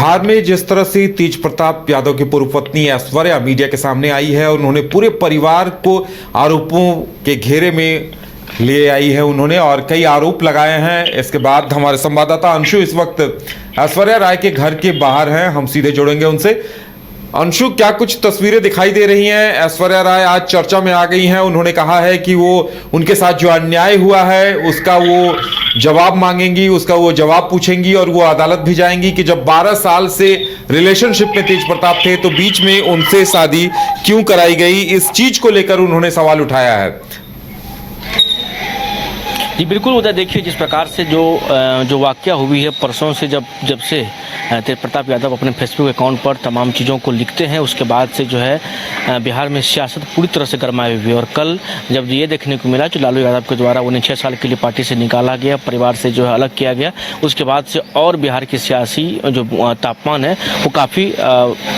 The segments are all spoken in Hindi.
बिहार में जिस तरह से तेज प्रताप यादव की पूर्व पत्नी ऐश्वर्या मीडिया के सामने आई है, उन्होंने पूरे परिवार को आरोपों के घेरे में ले आई है उन्होंने और कई आरोप लगाए हैं। इसके बाद हमारे संवाददाता अंशु इस वक्त ऐश्वर्या राय के घर के बाहर हैं, हम सीधे जुड़ेंगे उनसे। अंशु, क्या कुछ तस्वीरें दिखाई दे रही हैं? ऐश्वर्या राय आज चर्चा में आ गई हैं। उन्होंने कहा है कि वो उनके साथ जो अन्याय हुआ है उसका वो जवाब मांगेंगी, उसका वो जवाब पूछेंगी और वो अदालत भी जाएंगी कि जब 12 साल से रिलेशनशिप में तेज प्रताप थे तो बीच में उनसे शादी क्यों कराई गई। इस चीज को लेकर उन्होंने सवाल उठाया है। जी बिल्कुल उधर देखिए, जिस प्रकार से जो वाकया हुई है परसों से जब से तेज प्रताप यादव अपने फेसबुक अकाउंट पर तमाम चीज़ों को लिखते हैं, उसके बाद से जो है बिहार में सियासत पूरी तरह से गरमाई हुई है। और कल जब ये देखने को मिला जो लालू यादव के द्वारा उन्हें 6 साल के लिए पार्टी से निकाला गया, परिवार से जो है अलग किया गया, उसके बाद से और बिहार की सियासी जो तापमान है वो काफ़ी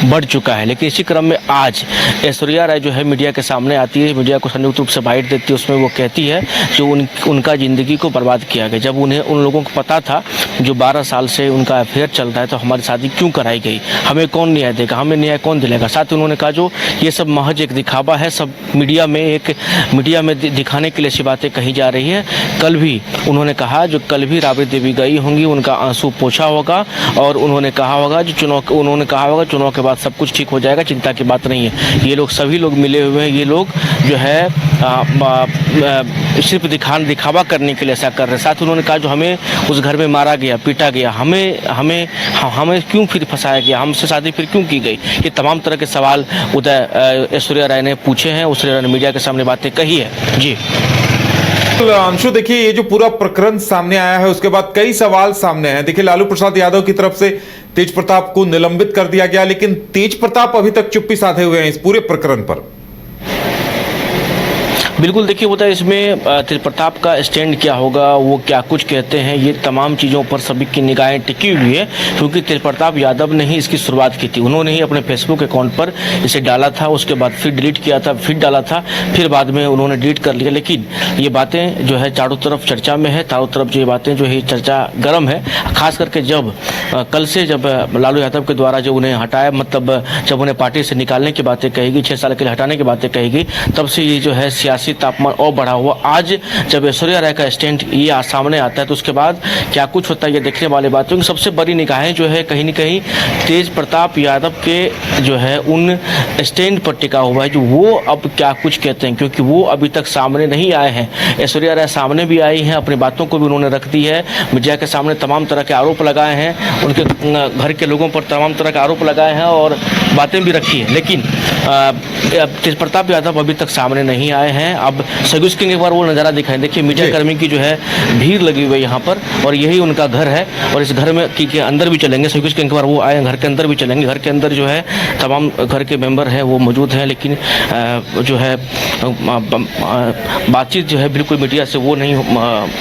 बढ़ चुका है। लेकिन इसी क्रम में आज ऐश्वर्या राय जो है मीडिया के सामने आती है, मीडिया को संयुक्त रूप से बाइट देती है। उसमें वो कहती है जो उनका ज़िंदगी को बर्बाद किया गया। जब उन लोगों को पता था जो 12 साल से उनका अफेयर चल रहा है तो हमारी शादी क्यों कराई गई, हमें कौन न्याय देगा, हमें न्याय कौन दिलाएगा। साथ ही उन्होंने कहा जो ये सब महज एक दिखावा है, सब मीडिया में दिखाने के लिए ऐसी बातें कही जा रही है। कल भी उन्होंने कहा जो कल भी राबड़ी देवी गई होंगी, उनका आंसू पोछा होगा और उन्होंने कहा होगा चुनाव के बाद सब कुछ ठीक हो जाएगा, चिंता की बात नहीं है। ये लोग सभी लोग मिले हुए हैं, ये लोग जो है सिर्फ दिखावा करने के लिए ऐसा कर रहे हैं। साथ उन्होंने कहा जो हमें उस घर में मारा गया, पीटा गया, हमें क्यों फिर फंसाया गया, हमसे शादी फिर क्यों की गई। ये तमाम तरह के सवाल उधर ऐश्वर्या राय ने पूछे हैं, ऐश्वर्या राय ने मीडिया के सामने बातें कही है। जी अंशु, देखिए ये जो पूरा प्रकरण सामने आया है उसके बाद कई सवाल सामने हैं। देखिए लालू प्रसाद यादव की तरफ से तेज प्रताप को निलंबित कर दिया गया, लेकिन तेज प्रताप अभी तक चुप्पी साधे हुए हैं इस पूरे प्रकरण पर। बिल्कुल देखिए होता है इसमें तेज प्रताप का स्टैंड क्या होगा, वो क्या कुछ कहते हैं, ये तमाम चीज़ों पर सभी की निगाहें टिकी हुई है। क्योंकि तेज प्रताप यादव ने ही इसकी शुरुआत की थी, उन्होंने ही अपने फेसबुक अकाउंट पर इसे डाला था, उसके बाद फिर डिलीट किया था, फिर डाला था, फिर बाद में उन्होंने डिलीट कर लिया। लेकिन ये बातें जो है चारों तरफ चर्चा में है, चारों तरफ जो ये बातें जो है चर्चा गर्म है। खास करके जब कल से जब लालू यादव के द्वारा जो उन्हें हटाया, मतलब जब उन्हें पार्टी से निकालने की बातें कही गई, 6 साल के लिए हटाने की बातें कही गई, तब से ये जो है सियासी तापमान और बढ़ा हुआ। आज जब ऐश्वर्या राय का स्टैंड ये सामने आता है तो उसके बाद क्या कुछ होता है ये देखने वाली बात है। सबसे बड़ी निगाहें जो है कहीं न कहीं तेज प्रताप यादव के जो है उन स्टैंड पर टिका हुआ है, जो वो अब क्या कुछ कहते हैं, क्योंकि वो अभी तक सामने नहीं आए हैं। ऐश्वर्या राय सामने भी आई हैं, अपनी बातों को भी उन्होंने रख दी है, मीडिया के सामने तमाम तरह के आरोप लगाए हैं, उनके घर के लोगों पर तमाम तरह के आरोप लगाए हैं और बातें भी रखी है। लेकिन तेज प्रताप यादव अभी तक सामने नहीं आए हैं। अब सगुस के एक बार वो नज़ारा दिखाएं, देखिए मीडिया कर्मी की जो है भीड़ लगी हुई है यहाँ पर और यही उनका घर है और इस घर में के अंदर भी चलेंगे। सगुस के एक बार वो आए, घर के अंदर भी चलेंगे। घर के अंदर जो है तमाम घर के मेंबर हैं वो मौजूद हैं, लेकिन जो है बातचीत जो है बिल्कुल मीडिया से वो नहीं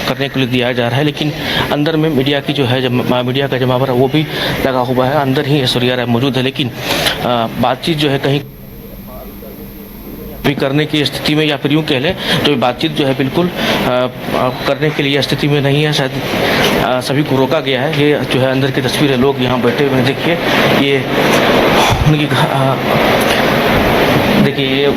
करने के लिए दिया जा रहा है। लेकिन अंदर में मीडिया की जो है मीडिया का जमावड़ा वो भी लगा हुआ है, अंदर ही ऐश्वर्या राय मौजूद है। लेकिन बातचीत जो है कहीं भी करने की स्थिति में, या फिर यूँ कह लें तो बातचीत जो है बिल्कुल करने के लिए स्थिति में नहीं है। शायद सभी को रोका गया है। ये जो है अंदर की तस्वीरें, लोग यहाँ बैठे हुए हैं, देखिए ये उनकी देखिए ये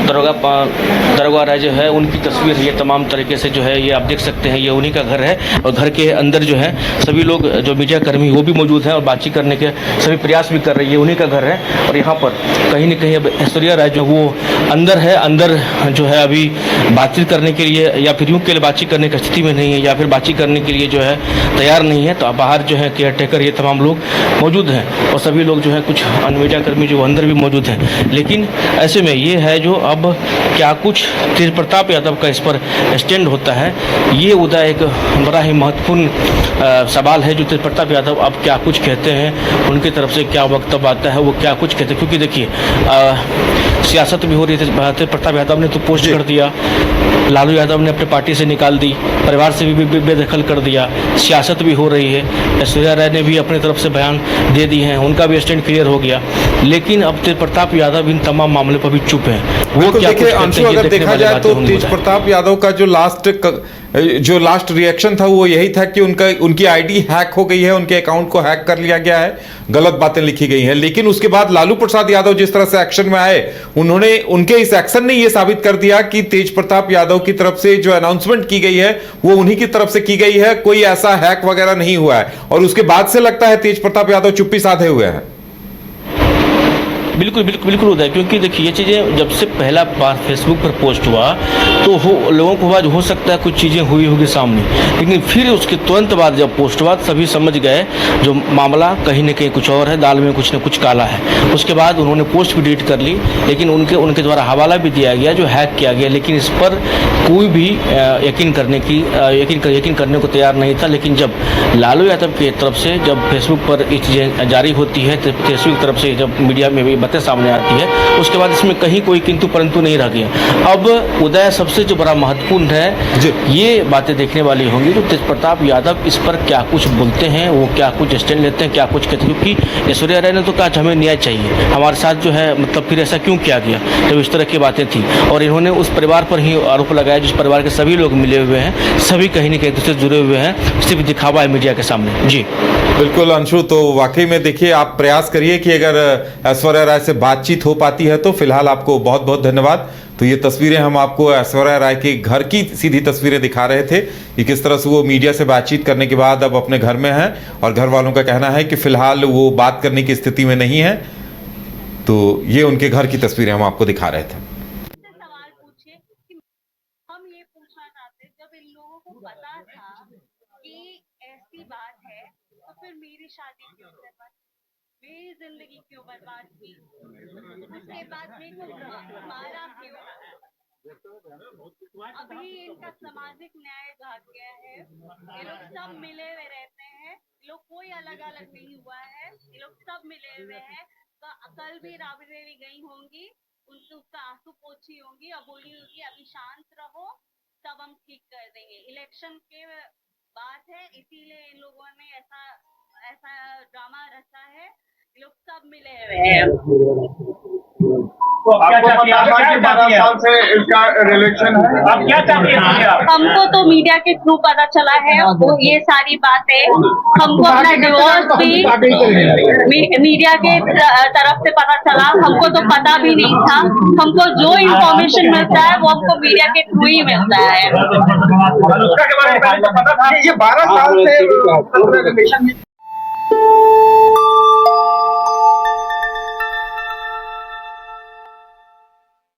दरोगा राय जो है उनकी तस्वीर, ये तमाम तरीके से जो है ये आप देख सकते हैं, ये उन्हीं का घर है और घर के अंदर जो है सभी लोग जो मीडिया कर्मी वो भी मौजूद हैं और बातचीत करने के सभी प्रयास भी कर रही है, उन्हीं का घर है। और यहाँ पर कहीं न कहीं अब ऐश्वर्या राय जो वो अंदर है, अंदर जो है अभी बातचीत करने के लिए या फिर यूँ के लिए बातचीत करने की स्थिति में नहीं है, या फिर बातचीत करने के लिए जो है तैयार नहीं है। तो बाहर जो है केयर टेकर ये तमाम लोग मौजूद हैं और सभी लोग जो है कुछ अन्य मीडिया कर्मी जो अंदर भी मौजूद हैं। लेकिन ऐसे में ये है जो अब क्या कुछ तेज प्रताप यादव का इस पर स्टैंड होता है, ये उधर एक बड़ा ही महत्वपूर्ण सवाल है। जो तेज प्रताप यादव अब क्या कुछ कहते हैं, उनकी तरफ से क्या वक्तव्य आता है, वो क्या कुछ कहते हैं। क्योंकि देखिए सियासत भी हो रही है। तेज प्रताप यादव ने तो पोस्ट कर दिया, लालू यादव ने अपनी पार्टी से निकाल दी, परिवार से भी बेदखल कर दिया, सियासत भी हो रही है। ऐश्वर्या राय ने भी अपनी तरफ से बयान दे दिए हैं, उनका भी स्टैंड क्लियर हो गया। लेकिन अब तेज प्रताप यादव इन तमाम मामले आप अभी चुप हैं। वो बिल्कुल, क्या देखिए कुछ कहते अंशु, हैं, ये अगर देखने देखा वाली जाए बातें तो होंगी, तेज बताएं। प्रताप यादव का जो लास्ट रिएक्शन था वो यही था कि उनकी आईडी हैक हो गई है, उनके अकाउंट को हैक कर लिया गया है, गलत बातें लिखी गई हैं। लेकिन उसके बाद लालू प्रसाद यादव जिस तरह से एक्शन में आए, उनके इस एक्शन ने यह साबित कर दिया कि तेज प्रताप यादव की तरफ से जो अनाउंसमेंट की गई है वो उन्हीं की तरफ से की गई है, कोई ऐसा हैक वगैरह नहीं हुआ है। और उसके बाद से लगता है तेज प्रताप यादव चुप्पी साधे हुए हैं। बिल्कुल बिल्कुल बिल्कुल होता है, क्योंकि देखिए ये चीज़ें जब से पहला बार फेसबुक पर पोस्ट हुआ तो लोगों को आज हो सकता है कुछ चीज़ें हुई होगी सामने, लेकिन फिर उसके तुरंत बाद जब पोस्ट हुआ सभी समझ गए जो मामला कहीं न कहीं कुछ और है, दाल में कुछ न कुछ काला है। उसके बाद उन्होंने पोस्ट भी डिलीट कर ली, लेकिन उनके द्वारा हवाला भी दिया गया जो हैक किया गया, लेकिन इस पर कोई भी यकीन करने को तैयार नहीं था। लेकिन जब लालू यादव की तरफ से जब फेसबुक पर ये चीज़ें जारी होती है, तो फेसबुक की तरफ से जब मीडिया में भी बातें सामने आती है, उसके बाद इसमें कहीं कोई किंतु परंतु नहीं रह गया। अब उदय सबसे जो बड़ा महत्वपूर्ण है, ये बातें देखने वाली होंगी जो तेज प्रताप यादव इस पर क्या कुछ बोलते हैं, वो क्या कुछ स्टैंड लेते हैं, क्या कुछ कहते हैं। क्योंकि ऐश्वर्या राय ने तो कहा हमें न्याय चाहिए, हमारे साथ जो है मतलब फिर ऐसा क्यों किया गया, जब इस तरह की बातें थी। और इन्होंने उस परिवार पर ही आरोप लगाया जिस परिवार के सभी लोग मिले हुए हैं, सभी कहीं न कहीं एक दूसरे से जुड़े हुए हैं, सिर्फ दिखावा है मीडिया के सामने। जी बिल्कुल अंशु, तो वाकई में देखिए आप प्रयास करिए कि अगर ऐश्वर्या राय से बातचीत हो पाती है तो फिलहाल आपको बहुत बहुत धन्यवाद। तो ये तस्वीरें हम आपको ऐश्वर्या राय के घर की सीधी तस्वीरें दिखा रहे थे कि किस तरह से वो मीडिया से बातचीत करने के बाद अब अपने घर में हैं और घर वालों का कहना है कि फिलहाल वो बात करने की स्थिति में नहीं है। तो ये उनके घर की तस्वीरें हम आपको दिखा रहे थे। सवाल पूछिए कि हम ये पूछना चाहते, जब इन लोगों को पता था कि ऐसी बात है तो फिर मेरी शादी क्यों करवाई, मेरी जिंदगी क्यों बर्बाद की, उसके बाद मेरे को मारा क्यों। अभी इनका सामाजिक न्याय भाग गया है, ये लोग सब मिले हुए रहते हैं, ये लोग कोई अलग अलग नहीं हुआ है, ये लोग सब मिले हुए हैं। कल भी राबड़ी देवी गई होंगी, उसका आंसू पोछी होंगी और बोली होगी अभी शांत रहो, तब हम ठीक कर देंगे। इलेक्शन के बात है, इसीलिए इन लोगों ने ऐसा ड्रामा रचा है। ये लोग सब मिले हुए हैं। तो आपको पता है कि 12 साल से इसका रिलेशन है, आप क्या चाहते हैं? हमको तो मीडिया के थ्रू पता चला है वो ये सारी बातें। हमको अपना डिवोर्स भी मीडिया के तरफ से पता चला, हमको तो पता भी नहीं था। हमको जो इंफॉर्मेशन मिलता है वो हमको मीडिया के थ्रू ही मिलता है। ये 12 साल से रिलेशन